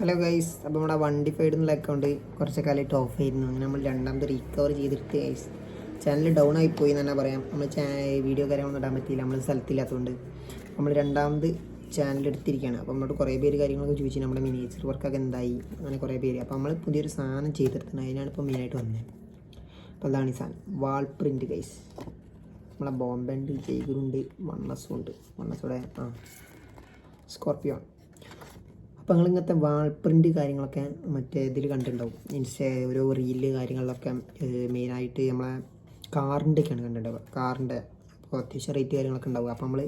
Hello guys, അപ്പോൾ നമ്മുടെ വണ്ടിഫൈഡ് എന്നുള്ള അക്കൗണ്ട് കുറച്ച് കാലമായിട്ട് ഓഫ് ആയിരുന്നു. അങ്ങനെ നമ്മൾ രണ്ടാമത് റീകവർ ചെയ്തെടുത്ത് ഗൈസ്. ചാനൽ ഡൗൺ ആയിപ്പോയി എന്ന് തന്നെ പറയാം. നമ്മൾ വീഡിയോ കാര്യങ്ങളൊന്നും ഇടാൻ പറ്റിയില്ല, നമ്മൾ സ്ഥലത്തില്ലാത്തതുകൊണ്ട്. നമ്മൾ രണ്ടാമത് ചാനൽ എടുത്തിരിക്കുകയാണ്. അപ്പോൾ നമ്മളോട് കുറേ പേര് കാര്യങ്ങളൊക്കെ ചോദിച്ചു, നമ്മുടെ മിനിയേച്ചർ വർക്കൊക്കെ എന്തായി, അങ്ങനെ കുറേ പേര്. അപ്പോൾ നമ്മൾ പുതിയൊരു സാധനം ചെയ്തെടുത്തത്, അതിനാണ് ഇപ്പോൾ മെയിനായിട്ട് വന്നത്. അപ്പോൾ അതാണ് ഈ സാധനം, വാൾ പ്രിൻറ്റ് ഗൈസ്. നമ്മളെ ബോംബെ ഉണ്ട്, ജയ്ഗുരുണ്ട്, വണ്ണസും ഉണ്ട്. വണ്ണസോടെ സ്കോർപ്പിയോ. അപ്പോൾ നിങ്ങൾ ഇങ്ങനത്തെ വാൾ പ്രിൻറ്റ് കാര്യങ്ങളൊക്കെ മറ്റേ ഇതിൽ കണ്ടിട്ടുണ്ടാവും, ഓരോ റീല് കാര്യങ്ങളിലൊക്കെ. മെയിനായിട്ട് നമ്മളെ കാറിൻ്റെയൊക്കെയാണ് കണ്ടിട്ടുണ്ടാവുക. കാറിൻ്റെ അപ്പോൾ അത്യാവശ്യം റേറ്റ് കാര്യങ്ങളൊക്കെ ഉണ്ടാവുക. അപ്പോൾ നമ്മൾ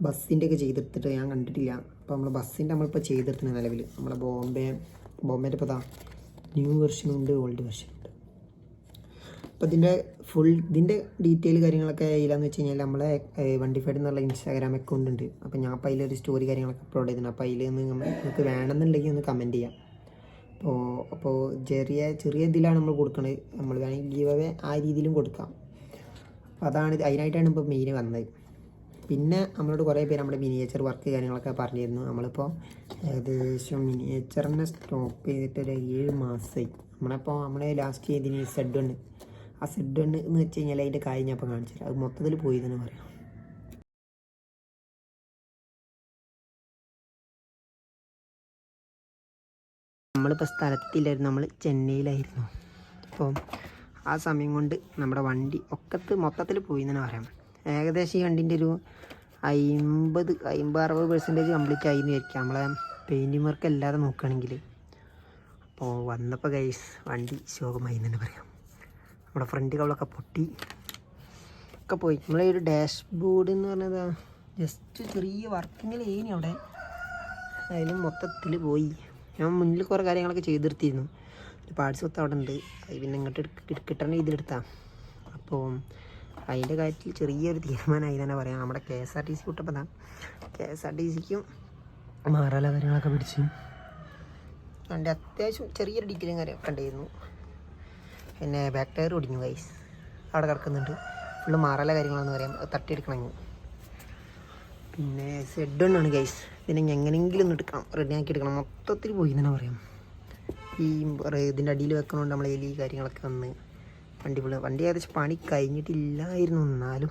ബസ്സിൻ്റെ ഒക്കെ ചെയ്തെടുത്തിട്ട് ഞാൻ കണ്ടിട്ടില്ല. അപ്പോൾ നമ്മൾ ബസ്സിൻ്റെ നമ്മളിപ്പോൾ ചെയ്തെടുക്കുന്ന നിലവിൽ നമ്മുടെ ബോംബേൻ്റെ ഇപ്പോൾ ന്യൂ വെർഷനുണ്ട്, ഓൾഡ് വെർഷനുണ്ട്. അപ്പോൾ ഇതിൻ്റെ ഡീറ്റെയിൽ കാര്യങ്ങളൊക്കെ ഇതിലാന്ന് വെച്ച് കഴിഞ്ഞാൽ നമ്മളെ വണ്ടിഫൈഡ് എന്നുള്ള ഇൻസ്റ്റാഗ്രാം അക്കൗണ്ട് ഉണ്ട്. അപ്പോൾ ഞാൻ അപ്പോൾ അതിലൊരു സ്റ്റോറി കാര്യങ്ങളൊക്കെ അപ്ലോഡ് ചെയ്തിട്ടുണ്ട്. അപ്പോൾ അതിൽ നിങ്ങൾക്ക് വേണമെന്നുണ്ടെങ്കിൽ ഒന്ന് കമൻറ്റ് ചെയ്യാം. അപ്പോൾ ചെറിയ ഇതിലാണ് നമ്മൾ കൊടുക്കുന്നത്. നമ്മൾ വേണമെങ്കിൽ ഗീവ് അവേ ആ രീതിയിലും കൊടുക്കാം. അപ്പോൾ അതിനായിട്ടാണ് ഇപ്പോൾ മെയിൻ വന്നത്. പിന്നെ നമ്മളോട് കുറേ പേര് നമ്മുടെ മിനിയേച്ചർ വർക്ക് കാര്യങ്ങളൊക്കെ പറഞ്ഞിരുന്നു. നമ്മളിപ്പോൾ ഏകദേശം മിനിയേച്ചറിനെ സ്റ്റോപ്പ് ചെയ്തിട്ട് ഒരു 7 മാസമായി. നമ്മളെ ലാസ്റ്റ് ചെയ്തതിന് Z1. ആ Z1 എന്ന് വെച്ച് കഴിഞ്ഞാൽ അതിൻ്റെ കാര്യം ഞാൻ ഇപ്പോൾ കാണിച്ചില്ല, അത് മൊത്തത്തിൽ പോയി തന്നെ പറയാം. നമ്മളിപ്പോൾ സ്ഥലത്തില്ലായിരുന്നു, നമ്മൾ ചെന്നൈയിലായിരുന്നു. അപ്പോൾ ആ സമയം കൊണ്ട് നമ്മുടെ വണ്ടി മൊത്തത്തിൽ പോയി തന്നെ പറയാം. ഏകദേശം ഈ വണ്ടിൻ്റെ ഒരു 50-60% കംപ്ലീറ്റ് ആയി എന്ന് വിചാരിക്കാം, നമ്മളെ പെയിൻറ്റിംഗ് വർക്ക് അല്ലാതെ നോക്കുകയാണെങ്കിൽ. അപ്പോൾ വന്നപ്പോൾ ഗൈസ് വണ്ടി ശോകമായി എന്ന് തന്നെ പറയാം. നമ്മുടെ ഫ്രണ്ട് കവളൊക്കെ പൊട്ടി ഒക്കെ പോയി. നമ്മളെ ഒരു ഡാഷ് ബോർഡ് എന്ന് പറഞ്ഞത് ജസ്റ്റ് ചെറിയ വർക്കിങ്ങിൽ ഏനി അവിടെ, അതിലും മൊത്തത്തിൽ പോയി. ഞാൻ മുന്നിൽ കുറേ കാര്യങ്ങളൊക്കെ ചെയ്തെടുത്തിരുന്നു. പാർട്സ് മൊത്തം അവിടെ ഉണ്ട്. അത് പിന്നെ ഇങ്ങോട്ട് കിട്ടേണ്ട രീതിയിലെടുത്താൽ. അപ്പോൾ അതിൻ്റെ കാര്യത്തിൽ ചെറിയൊരു തീരുമാനമായി തന്നെ പറയാം. നമ്മുടെ KSRTC വിട്ടപ്പോൾ KSRTCക്കും മാറാല കാര്യങ്ങളൊക്കെ പിടിച്ചു. അതിൻ്റെ അത്യാവശ്യം ചെറിയൊരു ഡീറ്റെയിലും കാര്യമൊക്കെ ഉണ്ടായിരുന്നു. പിന്നെ ബാക്ക് ടയർ ഒടിഞ്ഞു ഗൈസ്, അവിടെ കിടക്കുന്നുണ്ട്. ഫുള്ള് മാറാല കാര്യങ്ങളെന്ന് പറയാം, അത് തട്ടിയെടുക്കണമെങ്കിൽ. പിന്നെ Z1 ആണ് ഗൈസ്. പിന്നെ എങ്ങനെയെങ്കിലും ഒന്ന് എടുക്കണം, റെഡിയാക്കി എടുക്കണം. മൊത്തത്തിൽ പോയി തന്നെ പറയാം. ഇതിൻ്റെ അടിയിൽ വെക്കണോണ്ട് നമ്മൾ എലി കാര്യങ്ങളൊക്കെ വന്ന് വണ്ടി ഏകദേശം പണി കഴിഞ്ഞിട്ടില്ലായിരുന്നു. എന്നാലും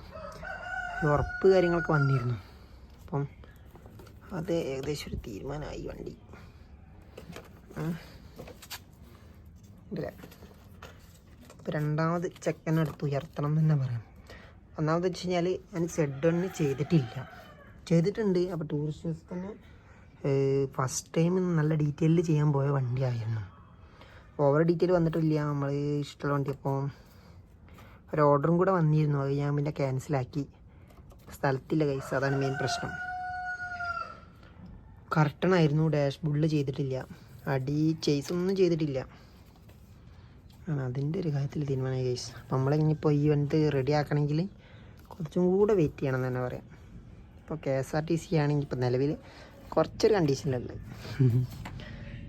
ഉറപ്പ് കാര്യങ്ങളൊക്കെ വന്നിരുന്നു. അപ്പം അത് ഏകദേശം ഒരു തീരുമാനമായി വണ്ടി. ഇപ്പോൾ രണ്ടാമത് ചെക്കനെടുത്ത് ഉയർത്തണം എന്ന് തന്നെ പറയാം. ഒന്നാമത് വെച്ച് കഴിഞ്ഞാൽ ഞാൻ Z1 ചെയ്തിട്ടുണ്ട്. അപ്പോൾ ടൂറിസ്റ്റ് ബസ് തന്നെ ഫസ്റ്റ് ടൈം നല്ല ഡീറ്റെയിലിൽ ചെയ്യാൻ പോയ വണ്ടിയായിരുന്നു. ഓവർ ഡീറ്റെയിൽ വന്നിട്ടില്ല, നമ്മൾ ഇഷ്ടമുള്ള വണ്ടി. അപ്പോൾ ഒരു ഓർഡറും കൂടെ വന്നിരുന്നു, അത് ഞാൻ പിന്നെ ക്യാൻസലാക്കി. സ്ഥലത്തില്ല ഗൈസ്, അതാണ് മെയിൻ പ്രശ്നം. കർട്ടണായിരുന്നു, ഡാഷ് ബോർഡിൽ ചെയ്തിട്ടില്ല, ചേസൊന്നും ചെയ്തിട്ടില്ല. അതിൻ്റെ ഒരു കാര്യത്തിൽ തീരുമാനമായി ഗൈസ്. അപ്പോൾ നമ്മളിപ്പോൾ ഈ വണ്ടി റെഡി ആക്കണമെങ്കിൽ കുറച്ചും കൂടെ വെയിറ്റ് ചെയ്യണം എന്ന് തന്നെ പറയാം. ഇപ്പോൾ KSRTC ആണെങ്കിൽ ഇപ്പോൾ നിലവിൽ കുറച്ചൊരു കണ്ടീഷനിലുള്ളത്.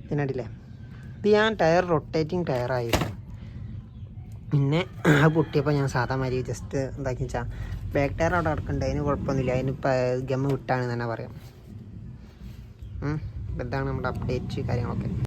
ഇതിനടിയില്ലേ, ഇത് ഞാൻ റൊട്ടേറ്റിംഗ് ടയറായിരുന്നു. പിന്നെ ആ പൊട്ടിയപ്പോൾ ഞാൻ സാധാമാതിരി ജസ്റ്റ് എന്താക്കി വെച്ചാൽ ബാക്ക് ടയർ അവിടെ കിടക്കുന്നുണ്ട്, അതിന് കുഴപ്പമൊന്നുമില്ല. അതിനിപ്പോൾ ഗമ്മ് വിട്ടാണെന്ന് തന്നെ പറയാം. ഇതാണ് നമ്മുടെ അപ്ഡേറ്റ് കാര്യങ്ങളൊക്കെ.